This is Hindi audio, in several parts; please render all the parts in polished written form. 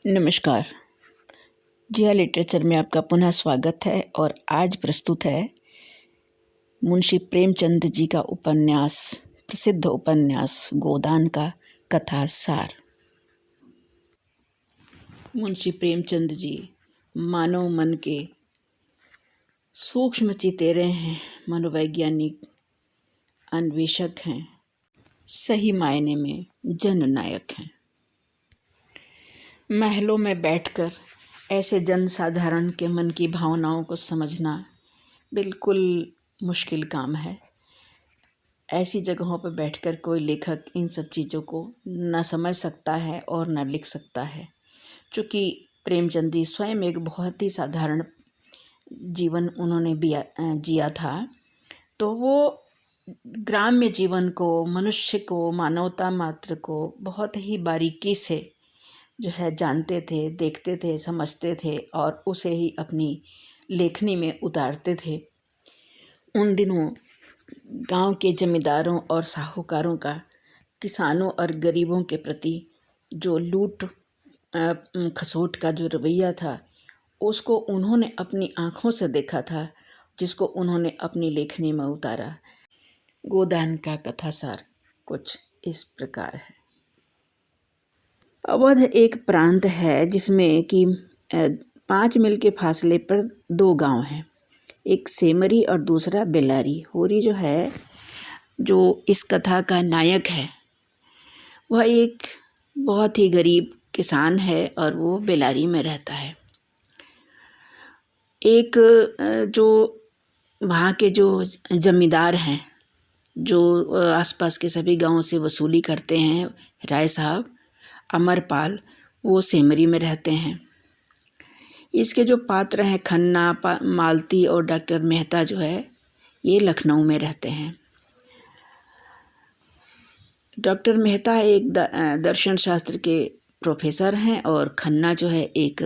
नमस्कार। जिया लिटरेचर में आपका पुनः स्वागत है और आज प्रस्तुत है मुंशी प्रेमचंद जी का उपन्यास, प्रसिद्ध उपन्यास गोदान का कथा सार। मुंशी प्रेमचंद जी मानव मन के सूक्ष्म चितेरे हैं, मनोवैज्ञानिक अन्वेषक हैं, सही मायने में जननायक हैं। महलों में बैठकर ऐसे जनसाधारण के मन की भावनाओं को समझना बिल्कुल मुश्किल काम है। ऐसी जगहों पर बैठकर कोई लेखक इन सब चीज़ों को न समझ सकता है और न लिख सकता है। चूँकि प्रेमचंद जी स्वयं एक बहुत ही साधारण जीवन उन्होंने जिया था, तो वो ग्राम्य जीवन को, मनुष्य को, मानवता मात्र को बहुत ही बारीकी से जो है जानते थे, देखते थे, समझते थे और उसे ही अपनी लेखनी में उतारते थे। उन दिनों गांव के जमींदारों और साहूकारों का किसानों और गरीबों के प्रति जो लूट खसोट का जो रवैया था, उसको उन्होंने अपनी आँखों से देखा था, जिसको उन्होंने अपनी लेखनी में उतारा। गोदान का कथासार कुछ इस प्रकार है। अवध एक प्रांत है जिसमें कि 5 मील के फासले पर 2 गांव हैं, एक सेमरी और दूसरा बेलारी। होरी जो है, जो इस कथा का नायक है, वह एक बहुत ही गरीब किसान है और वो बेलारी में रहता है। एक जो वहाँ के जो जमींदार हैं, जो आसपास के सभी गांवों से वसूली करते हैं, राय साहब अमरपाल, वो सेमरी में रहते हैं। इसके जो पात्र हैं खन्ना, मालती और डॉक्टर मेहता जो है, ये लखनऊ में रहते हैं। डॉक्टर मेहता एक दर्शन शास्त्र के प्रोफेसर हैं और खन्ना जो है एक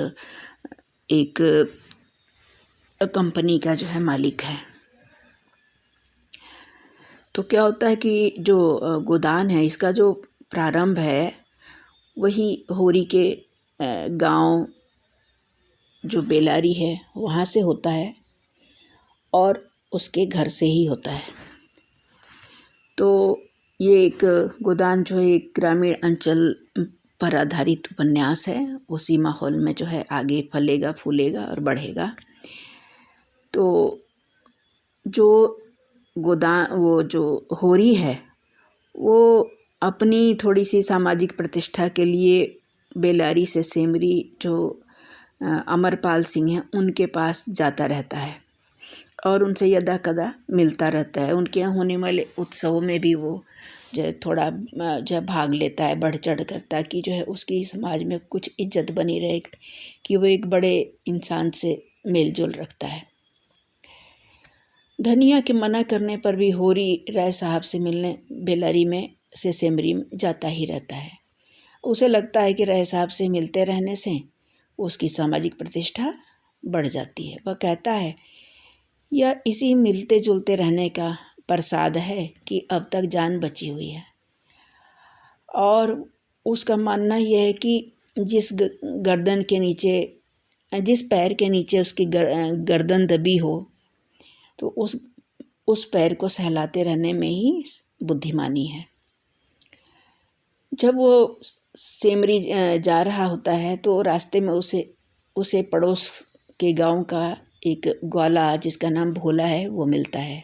कंपनी का जो है मालिक है। तो क्या होता है कि जो गोदान है, इसका जो प्रारंभ है वही होरी के गांव जो बेलारी है वहाँ से होता है और उसके घर से ही होता है। तो ये एक गोदान जो है एक ग्रामीण अंचल पर आधारित उपन्यास है। उसी माहौल में जो है आगे फलेगा, फूलेगा और बढ़ेगा। तो जो वो जो होरी है, वो अपनी थोड़ी सी सामाजिक प्रतिष्ठा के लिए बेलारी से सेमरी जो अमरपाल सिंह हैं उनके पास जाता रहता है और उनसे यदा कदा मिलता रहता है। उनके यहाँ होने वाले उत्सवों में भी वो जो है थोड़ा जो है भाग लेता है, बढ़ चढ़ कर, ताकि जो है उसकी समाज में कुछ इज्जत बनी रहे कि वो एक बड़े इंसान से मेल जोल रखता है। धनिया के मना करने पर भी होरी राय साहब से मिलने बेलारी में से सेमरी में जाता ही रहता है। उसे लगता है कि राय साहब से मिलते रहने से उसकी सामाजिक प्रतिष्ठा बढ़ जाती है। वह कहता है, यह इसी मिलते जुलते रहने का प्रसाद है कि अब तक जान बची हुई है। और उसका मानना यह है कि जिस गर्दन के नीचे, जिस पैर के नीचे उसकी गर्दन दबी हो, तो उस पैर को सहलाते रहने में ही बुद्धिमानी है। जब वो सेमरी जा रहा होता है तो रास्ते में उसे पड़ोस के गांव का एक ग्वाला जिसका नाम भोला है वो मिलता है।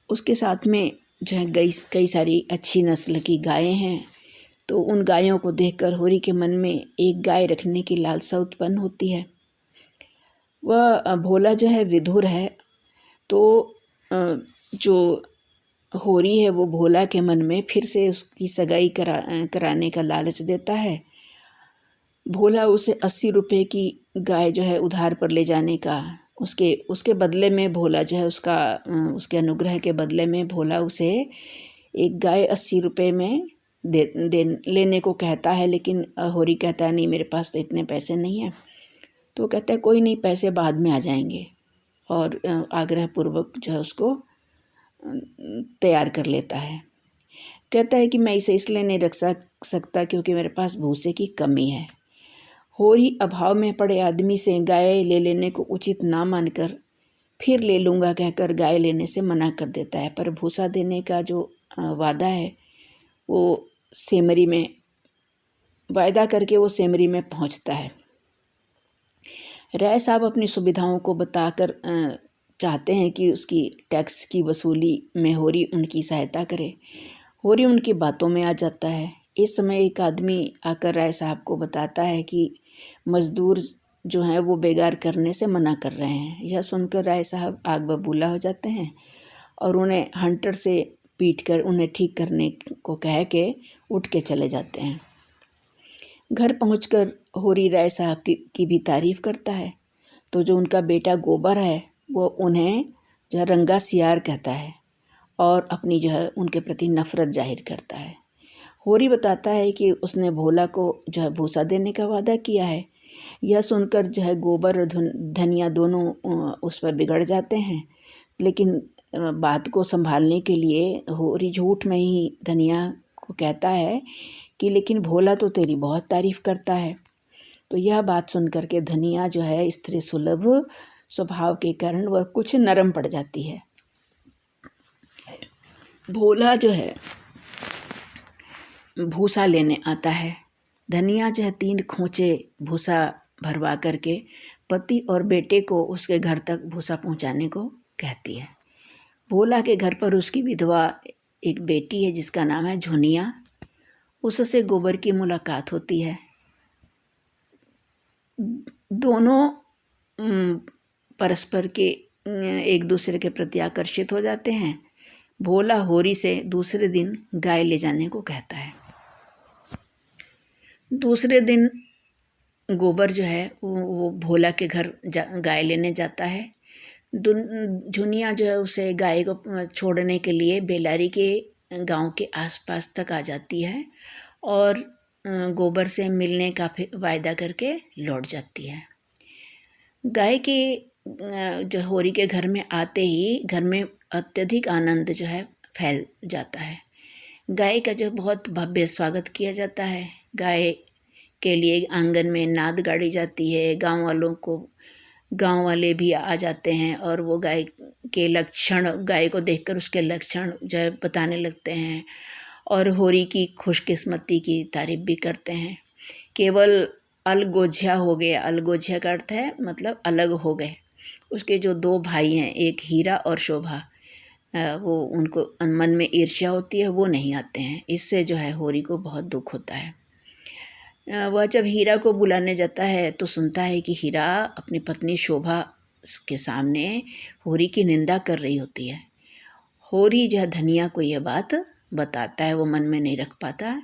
उसके साथ में जो है कई सारी अच्छी नस्ल की गायें हैं। तो उन गायों को देखकर होरी के मन में एक गाय रखने की लालसा उत्पन्न होती है। वह भोला जो है विधुर है, तो जो होरी है वो भोला के मन में फिर से उसकी सगाई कराने का लालच देता है। भोला उसे 80 रुपये की गाय जो है उधार पर ले जाने का, उसके बदले में भोला जो है उसके अनुग्रह के बदले में भोला उसे एक गाय 80 रुपये में लेने को कहता है। लेकिन होरी कहता है, नहीं मेरे पास तो इतने पैसे नहीं हैं। तो कहता है कोई नहीं, पैसे बाद में आ जाएंगे, और आग्रहपूर्वक जो है उसको तैयार कर लेता है। कहता है कि मैं इसे इसलिए नहीं रख सकता क्योंकि मेरे पास भूसे की कमी है। होरी अभाव में पड़े आदमी से गाय ले लेने को उचित ना मानकर फिर ले लूँगा कहकर गाय लेने से मना कर देता है। पर भूसा देने का जो वादा है वो सेमरी में वायदा करके वो सेमरी में पहुंचता है। राय साहब अपनी सुविधाओं को बताकर चाहते हैं कि उसकी टैक्स की वसूली में होरी उनकी सहायता करे। होरी उनकी बातों में आ जाता है। इस समय एक आदमी आकर राय साहब को बताता है कि मजदूर जो हैं वो बेगार करने से मना कर रहे हैं। यह सुनकर राय साहब आग बबूला हो जाते हैं और उन्हें हंटर से पीटकर उन्हें ठीक करने को कह के उठ के चले जाते हैं। घर पहुंचकर होरी राय साहब की भी तारीफ करता है। तो जो उनका बेटा गोबर है वो उन्हें जो है रंगा सियार कहता है और अपनी जो है उनके प्रति नफरत जाहिर करता है। होरी बताता है कि उसने भोला को जो है भूसा देने का वादा किया है। यह सुनकर जो है गोबर और धनिया दोनों उस पर बिगड़ जाते हैं, लेकिन बात को संभालने के लिए होरी झूठ में ही धनिया को कहता है कि लेकिन भोला तो तेरी बहुत तारीफ करता है। तो यह बात सुनकर के धनिया जो है स्त्री सुलभ स्वभाव के कारण वह कुछ नरम पड़ जाती है। भोला जो है भूसा लेने आता है। धनिया जो है 3 खोंचे भूसा भरवा करके पति और बेटे को उसके घर तक भूसा पहुंचाने को कहती है। भोला के घर पर उसकी विधवा एक बेटी है जिसका नाम है झुनिया। उससे गोबर की मुलाकात होती है। दोनों परस्पर के एक दूसरे के प्रति आकर्षित हो जाते हैं। भोला होरी से दूसरे दिन गाय ले जाने को कहता है। दूसरे दिन गोबर जो है वो भोला के घर गाय लेने जाता है। झुनिया जो है उसे गाय को छोड़ने के लिए बेलारी के गांव के आसपास तक आ जाती है और गोबर से मिलने का वायदा करके लौट जाती है। गाय के जो होरी के घर में आते ही घर में अत्यधिक आनंद जो है फैल जाता है। गाय का जो बहुत भव्य स्वागत किया जाता है। गाय के लिए आंगन में नाद गाड़ी जाती है। गांव वाले भी आ जाते हैं और वो गाय को देखकर उसके लक्षण जो है बताने लगते हैं और होरी की खुशकिस्मती की तारीफ भी करते हैं। केवल अलगोझिया हो गया। अलगोझिया का अर्थ है मतलब अलग हो गए। उसके जो 2 भाई हैं, एक हीरा और शोभा, वो उनको मन में ईर्ष्या होती है, वो नहीं आते हैं। इससे जो है होरी को बहुत दुख होता है। वह जब हीरा को बुलाने जाता है तो सुनता है कि हीरा अपनी पत्नी शोभा के सामने होरी की निंदा कर रही होती है। होरी जो है धनिया को यह बात बताता है, वो मन में नहीं रख पाता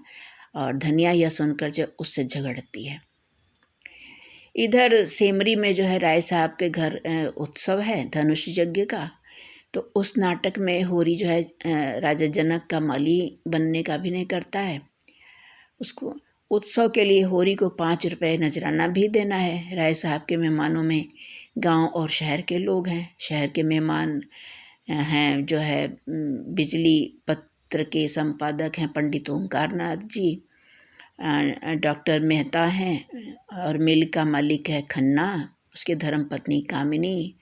और धनिया यह सुनकर जो उससे झगड़ती है। इधर सेमरी में जो है राय साहब के घर उत्सव है धनुष यज्ञ का। तो उस नाटक में होरी जो है राजा जनक का माली बनने का अभिनय करता है। उसको उत्सव के लिए होरी को 5 रुपये नजराना भी देना है। राय साहब के मेहमानों में गांव और शहर के लोग हैं। शहर के मेहमान हैं जो है बिजली पत्र के संपादक हैं पंडित ओंकारनाथ जी, डॉक्टर मेहता हैं और मिल का मालिक है खन्ना, उसके धर्मपत्नी कामिनी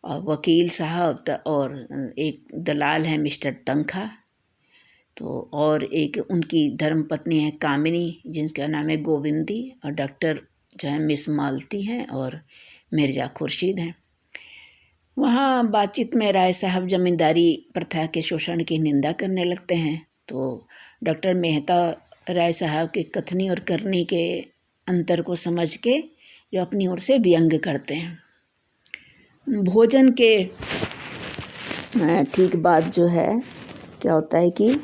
और वकील साहब और एक दलाल है मिस्टर तंखा। तो और एक उनकी धर्मपत्नी है कामिनी जिनका नाम है गोविंदी और डॉक्टर जो है मिस मालती हैं और मिर्ज़ा खुर्शीद हैं। वहाँ बातचीत में राय साहब जमींदारी प्रथा के शोषण की निंदा करने लगते हैं। तो डॉक्टर मेहता राय साहब के कथनी और करनी के अंतर को समझ के जो अपनी ओर से व्यंग करते हैं। भोजन के ठीक बाद जो है क्या होता है कि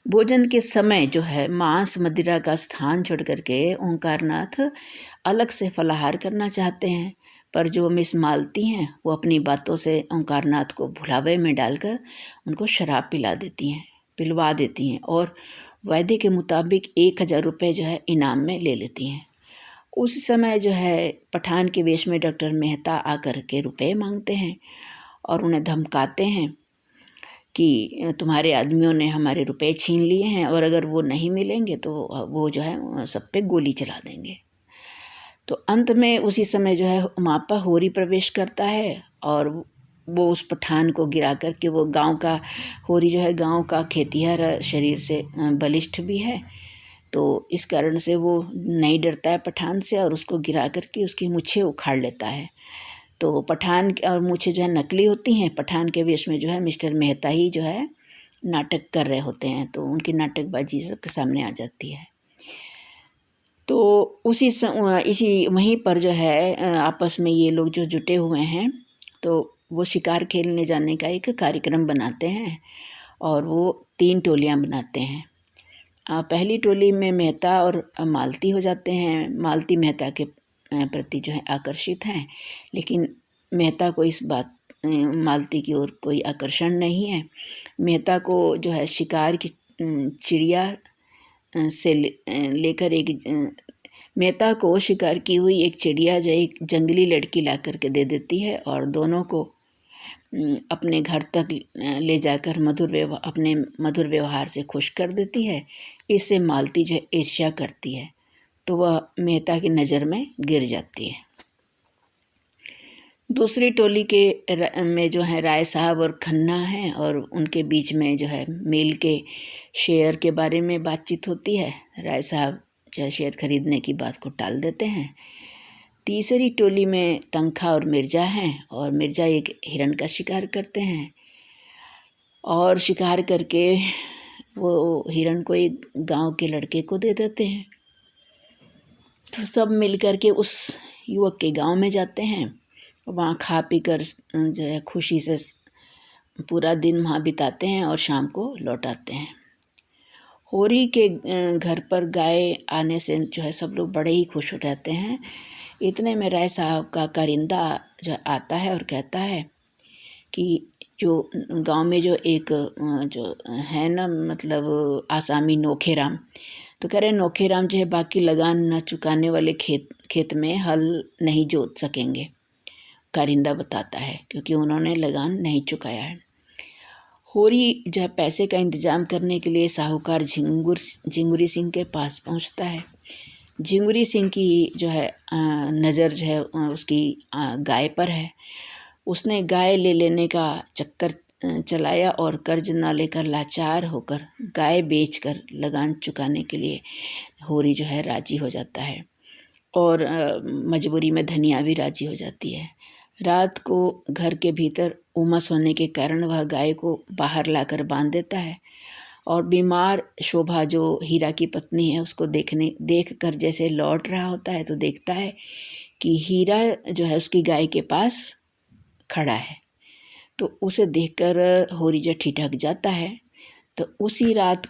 भोजन के समय जो है मांस मदिरा का स्थान छोड़ करके ओंकारनाथ अलग से फलाहार करना चाहते हैं, पर जो मिस मालती हैं वो अपनी बातों से ओंकारनाथ को भुलावे में डालकर उनको शराब पिलवा देती हैं और वायदे के मुताबिक 1000 रुपये जो है इनाम में ले लेती हैं। उस समय जो है पठान के वेश में डॉक्टर मेहता आकर के रुपए मांगते हैं और उन्हें धमकाते हैं कि तुम्हारे आदमियों ने हमारे रुपए छीन लिए हैं और अगर वो नहीं मिलेंगे तो वो जो है सब पे गोली चला देंगे। तो अंत में उसी समय जो है मापा होरी प्रवेश करता है और वो उस पठान को गिरा कर के, वो गांव का होरी जो है गांव का खेतिहर शरीर से बलिष्ठ भी है, तो इस कारण से वो नहीं डरता है पठान से और उसको गिरा कर के उसकी मूछें उखाड़ लेता है। तो पठान और मूछें जो है नकली होती हैं, पठान के वेश में जो है मिस्टर मेहता ही जो है नाटक कर रहे होते हैं, तो उनकी नाटकबाजी सबके सामने आ जाती है। तो इसी वहीं पर जो है आपस में ये लोग जो जुटे हुए हैं, तो वो शिकार खेलने जाने का एक कार्यक्रम बनाते हैं और वो 3 टोलियां बनाते हैं। पहली टोली में मेहता और मालती हो जाते हैं। मालती मेहता के प्रति जो है आकर्षित हैं, लेकिन मेहता को इस बात मालती की ओर कोई आकर्षण नहीं है। मेहता को जो है शिकार की चिड़िया से लेकर मेहता को शिकार की हुई एक चिड़िया जो एक जंगली लड़की ला करके दे देती है और दोनों को अपने घर तक ले जाकर अपने मधुर व्यवहार से खुश कर देती है। इससे मालती जो है ईर्ष्या करती है, तो वह मेहता की नज़र में गिर जाती है। दूसरी टोली में जो है राय साहब और खन्ना हैं और उनके बीच में जो है मिल के शेयर के बारे में बातचीत होती है। राय साहब जो है शेयर खरीदने की बात को टाल देते हैं। तीसरी टोली में तंखा और मिर्ज़ा हैं और मिर्ज़ा एक हिरण का शिकार करते हैं और शिकार करके वो हिरण को एक गांव के लड़के को दे देते हैं। तो सब मिल कर के उस युवक के गांव में जाते हैं, वहाँ खा पी कर जो है खुशी से पूरा दिन वहाँ बिताते हैं और शाम को लौट आते हैं। होरी के घर पर गाय आने से जो है सब लोग बड़े ही खुश हो रहते हैं। इतने में राय साहब का कारिंदा जो आता है और कहता है कि जो गांव में जो एक जो है ना, मतलब आसामी नोखेराम, तो कह रहे नोखेराम जो है बाकी लगान न चुकाने वाले खेत में हल नहीं जोत सकेंगे। कारिंदा बताता है क्योंकि उन्होंने लगान नहीं चुकाया है। होरी जो है पैसे का इंतजाम करने के लिए साहूकार झिंगुरी सिंह के पास पहुंचता है। झिंगुरी सिंह की जो है नज़र जो है उसकी गाय पर है। उसने गाय ले लेने का चक्कर चलाया और कर्ज न लेकर लाचार होकर गाय बेचकर लगान चुकाने के लिए होरी जो है राजी हो जाता है और मजबूरी में धनिया भी राजी हो जाती है। रात को घर के भीतर उमस होने के कारण वह गाय को बाहर लाकर बांध देता है और बीमार शोभा जो हीरा की पत्नी है उसको देख कर जैसे लौट रहा होता है तो देखता है कि हीरा जो है उसकी गाय के पास खड़ा है। तो उसे देखकर होरी जो ठिठक जाता है। तो उसी रात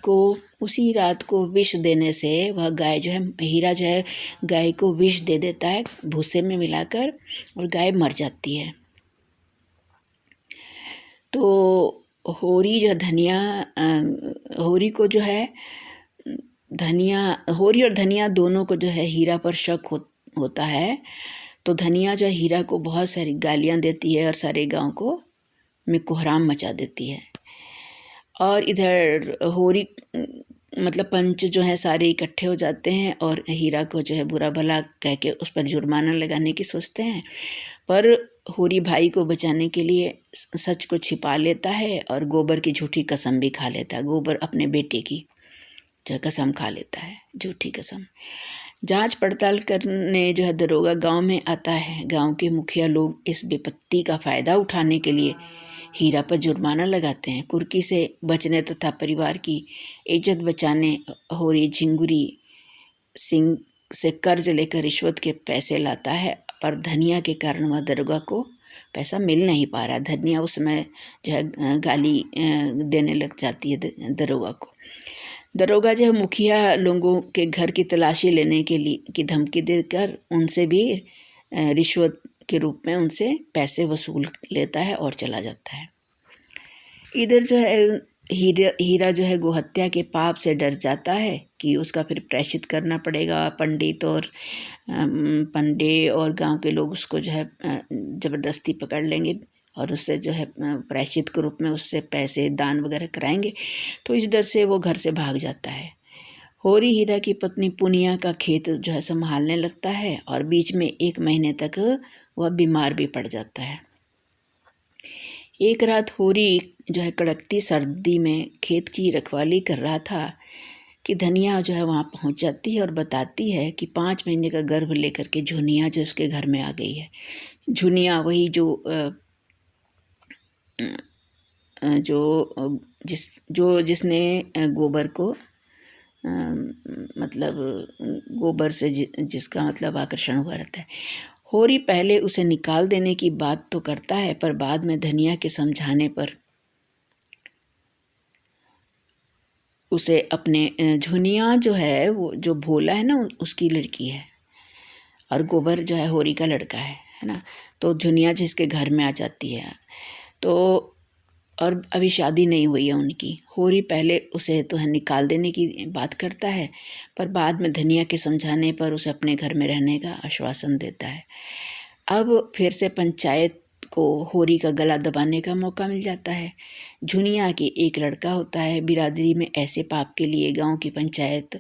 को विष देने से वह गाय जो है, हीरा जो है गाय को विष दे देता है भूसे में मिलाकर और गाय मर जाती है। तो होरी और धनिया दोनों को जो है हीरा पर शक होता है। तो धनिया जो हीरा को बहुत सारी गालियां देती है और सारे गांव में कोहराम मचा देती है। और इधर होरी मतलब पंच जो है सारे इकट्ठे हो जाते हैं और हीरा को जो है बुरा भला कह के उस पर जुर्माना लगाने की सोचते हैं, पर होरी भाई को बचाने के लिए सच को छिपा लेता है और गोबर की झूठी कसम भी खा लेता है। गोबर अपने बेटे की जो कसम खा लेता है, झूठी कसम। जांच पड़ताल करने जो है दरोगा गांव में आता है। गांव के मुखिया लोग इस विपत्ति का फ़ायदा उठाने के लिए हीरा पर जुर्माना लगाते हैं। कुर्की से बचने तथा परिवार की इज्जत बचाने होरी झिंगुरी सिंह से कर्ज लेकर रिश्वत के पैसे लाता है, पर धनिया के कारण वह दरोगा को पैसा मिल नहीं पा रहा। धनिया उस समय जो है गाली देने लग जाती है दरोगा को। दरोगा जो है मुखिया लोगों के घर की तलाशी लेने की धमकी देकर उनसे भी रिश्वत के रूप में उनसे पैसे वसूल लेता है और चला जाता है। इधर जो है हीरा जो है गोहत्या के पाप से डर जाता है कि उसका फिर प्रायश्चित करना पड़ेगा। पंडे और गांव के लोग उसको जो है ज़बरदस्ती पकड़ लेंगे और उससे जो है प्रायश्चित के रूप में उससे पैसे दान वगैरह कराएंगे, तो इस डर से वो घर से भाग जाता है। होरी हीरा की पत्नी पुनिया का खेत जो है संभालने लगता है और बीच में 1 महीने तक वह बीमार भी पड़ जाता है। एक रात होरी जो है कड़कती सर्दी में खेत की रखवाली कर रहा था कि धनिया जो है वहाँ पहुँच जाती है और बताती है कि 5 महीने का गर्भ लेकर के झुनिया जो उसके घर में आ गई है। झुनिया वही जिसने गोबर को मतलब गोबर से जिसका मतलब आकर्षण हुआ रहता है। होरी पहले उसे निकाल देने की बात तो करता है, पर बाद में धनिया के समझाने पर उसे अपने झुनिया जो है वो जो भोला है ना उसकी लड़की है और गोबर जो है होरी का लड़का है ना। तो झुनिया जिसके घर में आ जाती है तो और अभी शादी नहीं हुई है उनकी। होरी पहले उसे तो है निकाल देने की बात करता है, पर बाद में धनिया के समझाने पर उसे अपने घर में रहने का आश्वासन देता है। अब फिर से पंचायत को होरी का गला दबाने का मौका मिल जाता है। झुनिया के एक लड़का होता है। बिरादरी में ऐसे पाप के लिए गांव की पंचायत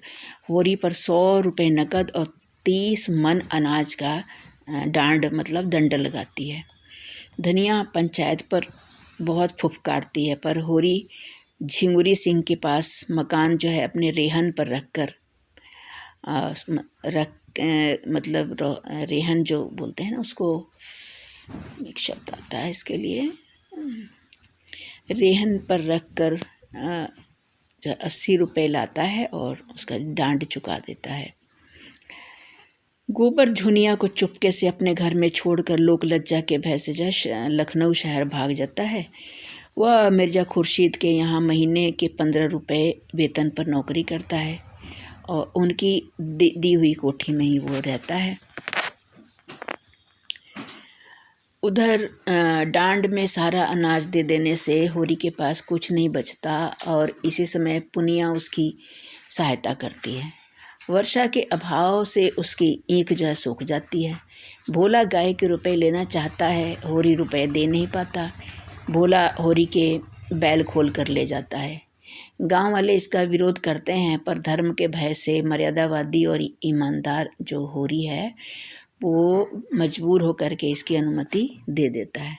होरी पर 100 रुपये नकद और 30 मन अनाज का डांड मतलब दंड लगाती है। धनिया पंचायत पर बहुत फुफकारती है, पर होरी झिंगुरी सिंह के पास मकान जो है अपने रेहन पर मतलब रेहन जो बोलते हैं ना उसको, एक शब्द आता है इसके लिए, रेहन पर रख कर जो 80 रुपये लाता है और उसका डांड चुका देता है। गोबर झुनिया को चुपके से अपने घर में छोड़कर लोक लज्जा के भय से जो लखनऊ शहर भाग जाता है। वह मिर्ज़ा खुर्शीद के यहाँ महीने के 15 रुपये वेतन पर नौकरी करता है और उनकी दी हुई कोठी में ही वो रहता है। उधर डांड में सारा अनाज दे देने से होरी के पास कुछ नहीं बचता और इसी समय पुनिया उसकी सहायता करती है। वर्षा के अभाव से उसकी ईख जो है सूख जाती है। भोला गाय के रुपए लेना चाहता है, होरी रुपए दे नहीं पाता। भोला होरी के बैल खोल कर ले जाता है। गांव वाले इसका विरोध करते हैं, पर धर्म के भय से मर्यादावादी और ईमानदार जो होरी है वो मजबूर होकर के इसकी अनुमति दे देता है।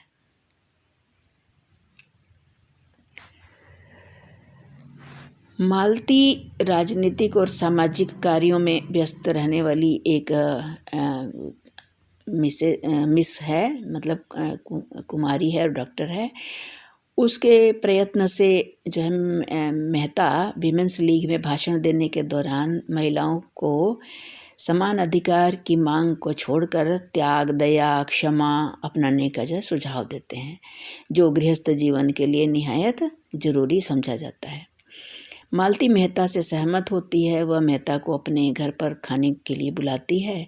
मालती राजनीतिक और सामाजिक कार्यों में व्यस्त रहने वाली एक मिस है, मतलब कुमारी है और डॉक्टर है। उसके प्रयत्न से जो है मेहता विमेंस लीग में भाषण देने के दौरान महिलाओं को समान अधिकार की मांग को छोड़कर त्याग, दया, क्षमा अपनाने का जो सुझाव देते हैं, जो गृहस्थ जीवन के लिए निहायत जरूरी समझा जाता है। मालती मेहता से सहमत होती है। वह मेहता को अपने घर पर खाने के लिए बुलाती है।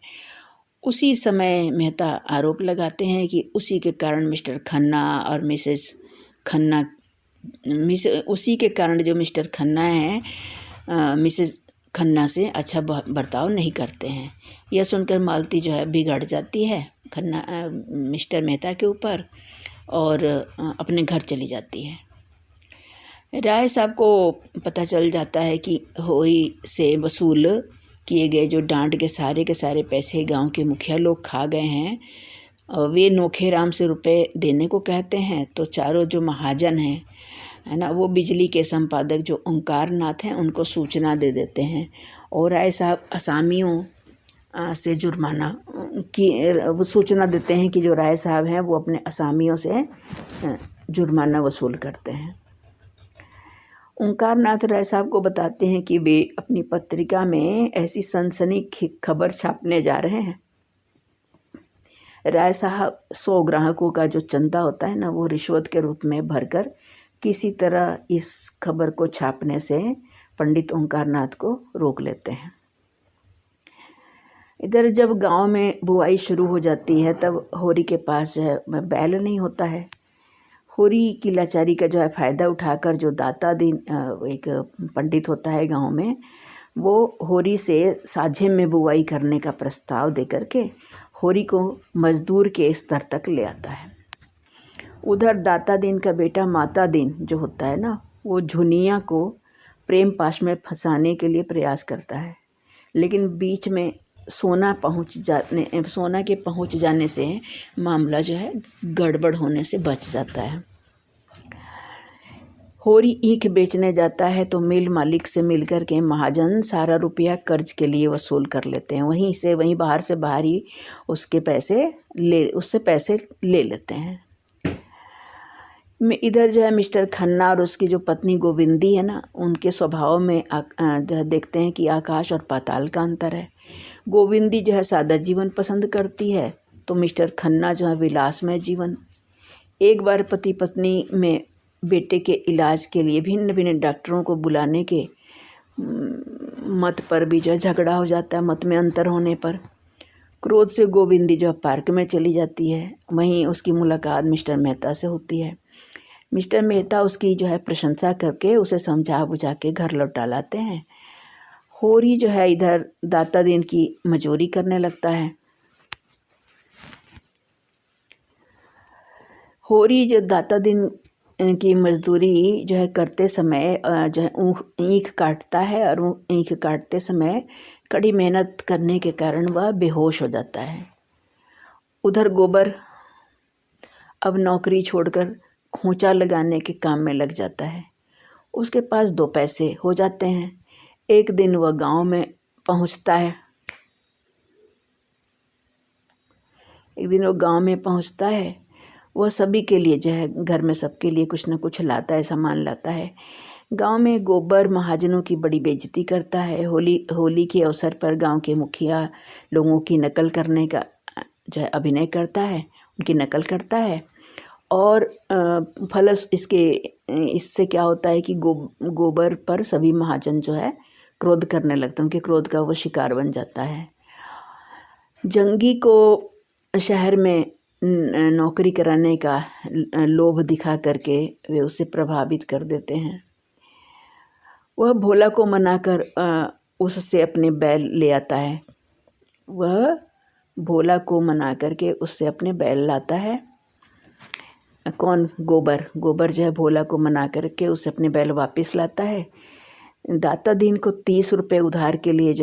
उसी समय मेहता आरोप लगाते हैं कि उसी के कारण मिस्टर खन्ना और मिसेस खन्ना उसी के कारण जो मिस्टर खन्ना हैं मिसेस खन्ना से अच्छा बर्ताव नहीं करते हैं। यह सुनकर मालती जो है बिगड़ जाती है खन्ना मिस्टर मेहता के ऊपर और अपने घर चली जाती है। राय साहब को पता चल जाता है कि होरी से वसूल किए गए जो डांड के सारे पैसे गांव के मुखिया लोग खा गए हैं। वे नोखेराम से रुपए देने को कहते हैं, तो चारों जो महाजन हैं है ना, वो बिजली के संपादक जो ओंकार नाथ हैं उनको सूचना दे देते हैं और राय साहब असामियों से जुर्माना की वो सूचना देते हैं कि जो राय साहब हैं वो अपने असामियों से जुर्माना वसूल करते हैं। ओंकार नाथ राय साहब को बताते हैं कि वे अपनी पत्रिका में ऐसी सनसनी खबर छापने जा रहे हैं। राय साहब 100 ग्राहकों का जो चंदा होता है ना वो रिश्वत के रूप में भरकर किसी तरह इस खबर को छापने से पंडित ओंकार नाथ को रोक लेते हैं। इधर जब गांव में बुआई शुरू हो जाती है तब होरी के पास जो है बैल नहीं होता है। होरी की लाचारी का जो है फ़ायदा उठाकर जो दाता दिन एक पंडित होता है गांव में, वो होरी से साझे में बुआई करने का प्रस्ताव दे करके होरी को मजदूर के स्तर तक ले आता है। उधर दाता दीन का बेटा माता दीन जो होता है ना, वो झुनिया को प्रेम पाश में फंसाने के लिए प्रयास करता है, लेकिन बीच में सोना के पहुंच जाने से मामला जो है गड़बड़ होने से बच जाता है। होरी ईख बेचने जाता है तो मिल मालिक से मिलकर के महाजन सारा रुपया कर्ज के लिए वसूल कर लेते हैं। वहीं बाहर से बाहर ही उससे पैसे ले लेते हैं। इधर जो है मिस्टर खन्ना और उसकी जो पत्नी गोविंदी है ना, उनके स्वभाव में देखते हैं कि आकाश और पाताल का अंतर है। गोविंदी जो है सादा जीवन पसंद करती है, तो मिस्टर खन्ना जो है विलासमय जीवन। एक बार पति पत्नी में बेटे के इलाज के लिए भिन्न भिन्न डॉक्टरों को बुलाने के मत पर भी जो है झगड़ा हो जाता है। मत में अंतर होने पर क्रोध से गोविंदी जो है पार्क में चली जाती है। वहीं उसकी मुलाकात मिस्टर मेहता से होती है। मिस्टर मेहता उसकी जो है प्रशंसा करके उसे समझा बुझा के घर लौटा लाते हैं। होरी जो है इधर दाता दीन की मजूरी करने लगता है। होरी जो दाता दिन की मजदूरी जो है करते समय जो है ईख काटता है, और ईख काटते समय कड़ी मेहनत करने के कारण वह बेहोश हो जाता है। उधर गोबर अब नौकरी छोड़कर खोंचा लगाने के काम में लग जाता है। उसके पास 2 पैसे हो जाते हैं। एक दिन वह गांव में पहुंचता है। वह सभी के लिए जो है घर में सबके लिए कुछ न कुछ लाता है, सामान लाता है। गांव में गोबर महाजनों की बड़ी बेइज्जती करता है। होली के अवसर पर गांव के मुखिया लोगों की नकल करने का जो है अभिनय करता है, उनकी नकल करता है। और फलस इससे क्या होता है कि गोबर पर सभी महाजन जो है क्रोध करने लगते हैं। उनके क्रोध का वो शिकार बन जाता है। जंगी को शहर में नौकरी कराने का लोभ दिखा करके वे उसे प्रभावित कर देते हैं। वह भोला को मनाकर उससे अपने बैल ले आता है। लाता है। कौन? गोबर जो है भोला को मना करके उससे अपने बैल वापस लाता है। दाता दीन को 30 रुपये उधार के लिए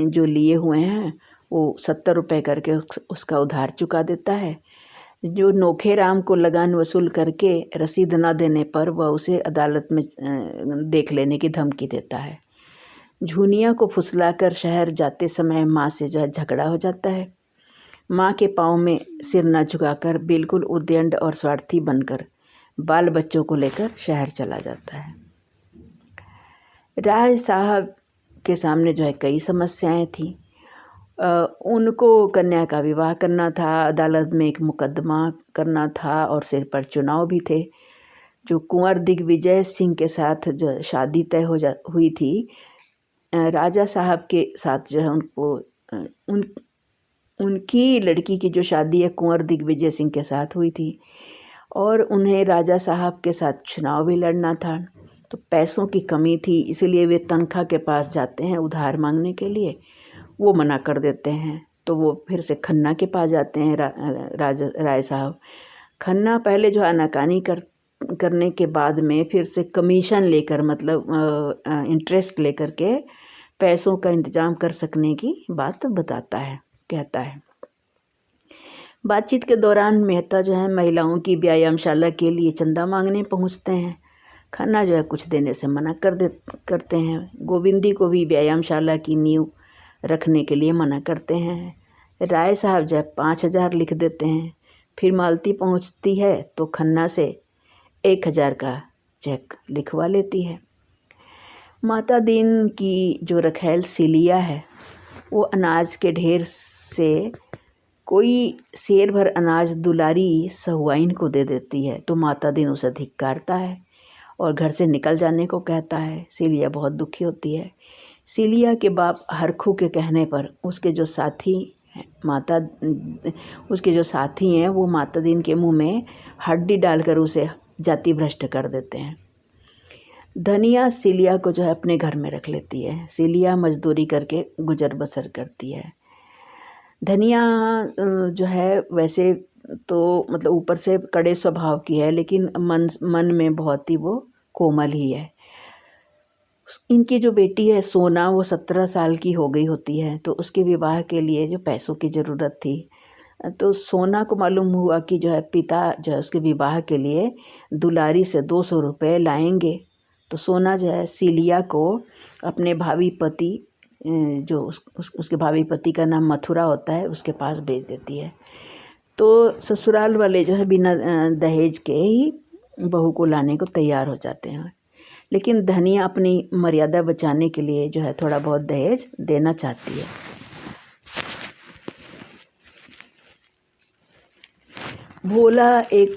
जो लिए हुए हैं वो 70 रुपये करके उसका उधार चुका देता है। जो नोखे राम को लगान वसूल करके रसीद न देने पर वह उसे अदालत में देख लेने की धमकी देता है। झुनिया को फुसलाकर शहर जाते समय माँ से जो है झगड़ा हो जाता है। माँ के पाँव में सिर न झुकाकर बिल्कुल उद्दंड और स्वार्थी बनकर बाल बच्चों को लेकर शहर चला जाता है। राय साहब के सामने जो है कई समस्याएं थी। उनको कन्या का विवाह करना था, अदालत में एक मुकदमा करना था और सिर पर चुनाव भी थे। जो कुंवर दिग्विजय सिंह के साथ जो शादी तय हुई थी, राजा साहब के साथ जो है उनकी लड़की की जो शादी है कुंवर दिग्विजय सिंह के साथ हुई थी, और उन्हें राजा साहब के साथ चुनाव भी लड़ना था। तो पैसों की कमी थी, इसलिए वे तनख्वाह के पास जाते हैं उधार मांगने के लिए। वो मना कर देते हैं, तो वो फिर से खन्ना के पास जाते हैं। राय साहब खन्ना पहले जो आनाकानी करने के बाद में फिर से कमीशन लेकर, मतलब इंटरेस्ट लेकर के पैसों का इंतजाम कर सकने की बात कहता है। बातचीत के दौरान मेहता जो है महिलाओं की व्यायामशाला के लिए चंदा मांगने पहुंचते हैं। खन्ना जो है कुछ देने से मना करते हैं। गोविंदी को भी व्यायामशाला की नींव रखने के लिए मना करते हैं। राय साहब जो है 5000 लिख देते हैं। फिर मालती पहुंचती है तो खन्ना से 1000 का चेक लिखवा लेती है। माता दीन की जो रखैल सिलिया है, वो अनाज के ढेर से कोई सेर भर अनाज दुलारी सहुआइन को दे देती है, तो माता दीन उसे धिक्कारता है और घर से निकल जाने को कहता है। सिलिया बहुत दुखी होती है। सिलिया के बाप हरखू के कहने पर उसके जो साथी हैं वो माता दीन के मुंह में हड्डी डालकर उसे जाति भ्रष्ट कर देते हैं। धनिया सिलिया को जो है अपने घर में रख लेती है। सिलिया मजदूरी करके गुजर बसर करती है। धनिया जो है वैसे तो मतलब ऊपर से कड़े स्वभाव की है, लेकिन मन में बहुत ही वो कोमल ही है। इनकी जो बेटी है सोना, वो 17 साल की हो गई होती है, तो उसके विवाह के लिए जो पैसों की ज़रूरत थी, तो सोना को मालूम हुआ कि जो है पिता जो है उसके विवाह के लिए दुलारी से 200 रुपये लाएंगे। तो सोना जो है सीलिया को अपने भावी पति, जो उसके भावी पति का नाम मथुरा होता है, उसके पास भेज देती है। तो ससुराल वाले जो है बिना दहेज के ही बहू को लाने को तैयार हो जाते हैं, लेकिन धनिया अपनी मर्यादा बचाने के लिए जो है थोड़ा बहुत दहेज देना चाहती है। भोला एक